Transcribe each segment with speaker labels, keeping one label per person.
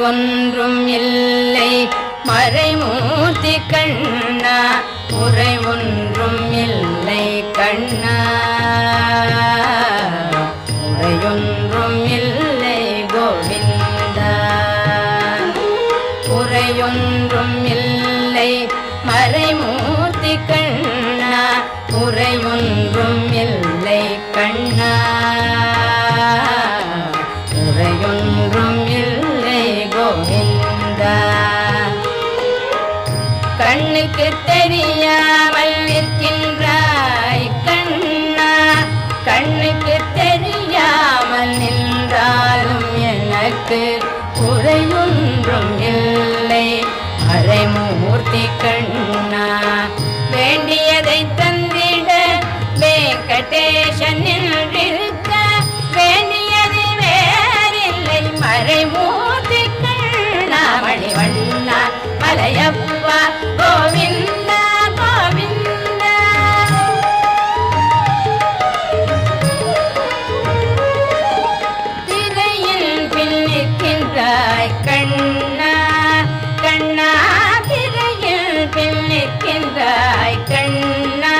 Speaker 1: ஒன்றும் இல்லை மறைமூர்த்தி கண்ணா குறை ஒன்றும் இல்லை கண்ணா குறையொன்றும் இல்லை கோவிந்தா குறையொன்றும் இல்லை மறைமூர்த்தி கண்ணா குறையொன்றும் இல்லை கண்ணா குறையொன்றும் இல்லை கோவிந்தா கண்ணுக்கு தெரியாமல் நிற்கின்றாய் கண்ணா கண்ணுக்கு தெரியாமல் நின்றாலும் எனக்கு குறையொன்றும் இல்லை மறைமூர்த்தி கண்ணா வேண்டியதை தந்திட வெங்கடேசன் நின்றிருக்க வேண்டியது வேறில்லை மறைமூர்த்தி கண்ணா மணிவண்ணா மலையப்பா கோவிந்தா கோவிந்தா திரையில் பின்னிற்கின்றாய் கண்ணா கண்ணா திரையில் பின்னிற்கின்றாய் கண்ணா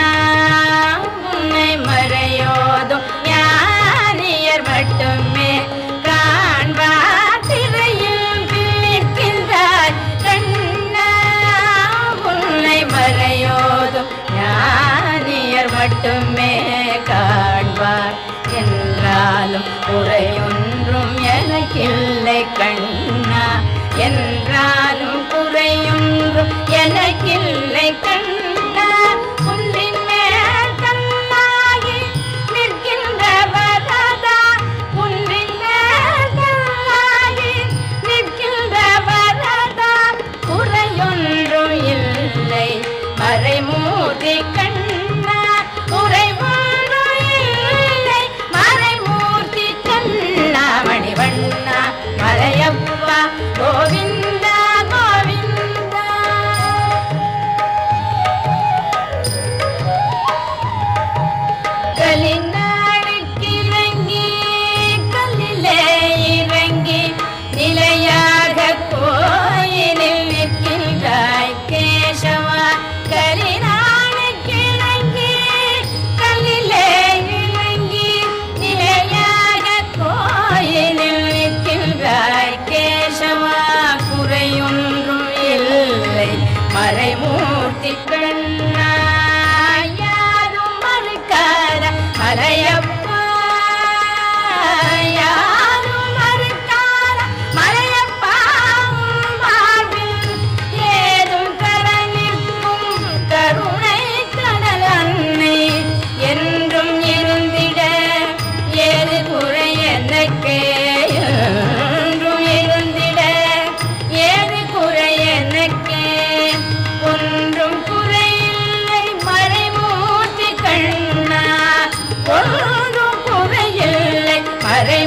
Speaker 1: உன்னை மறையோதும் ஞானியர் மட்டுமே காண்பார் திரையில் பின்னிற்கின்றாய் கண்ணா உன்னை மறையோதும் ஞானியர் மட்டுமே காண்பார் என்றாலும் குறையொன்றும் எனக்கில்லை கண்ணா என்றாலும் குறையொன்றும் எனக்கில்லை கண்ணா உன்னின் மேல் கண்ணாகி நிற்கின்ற வரதா உன்னின் மேல் கண்ணாகி நிற்கின்ற வரதா குறையொன்றும் இல்லை மறைமூர்த்தி கண்ணா குறைவொன்றும் இல்லை மறைமூர்த்தி கண்ணா மணிவண்ணா மலையப்பா கோவிந்தா கோவிந்தா கலிநாளுக்கு இறங்கி கல்லிலே இறங்கி நிலையாக கோயிலில் நிற்கின்றாய் கேசவா கலிநாளுக்கு இறங்கி கல்லிலே இறங்கி நிலையாக கோயிலில் நிற்கின்றாய் கேசவா குறையொன்றும் இல்லை மறைமூர்த்தி கண்ணா யாரும் மறுக்காத மலையப்பா யாரும் மறுக்காத மலையப்பா வாழ்வில் ஏதும் தர நிற்கும் கருணை கடல் அன்னை என்றும் இருந்திட ஏது குறை எனக்கு என்றும் இருந்திட ஏது குறை எனக்கு ஒன்றும் குறையில்லை மறைமூர்த்தி கண்ணா ஒன்றும் குறையில்லை மறை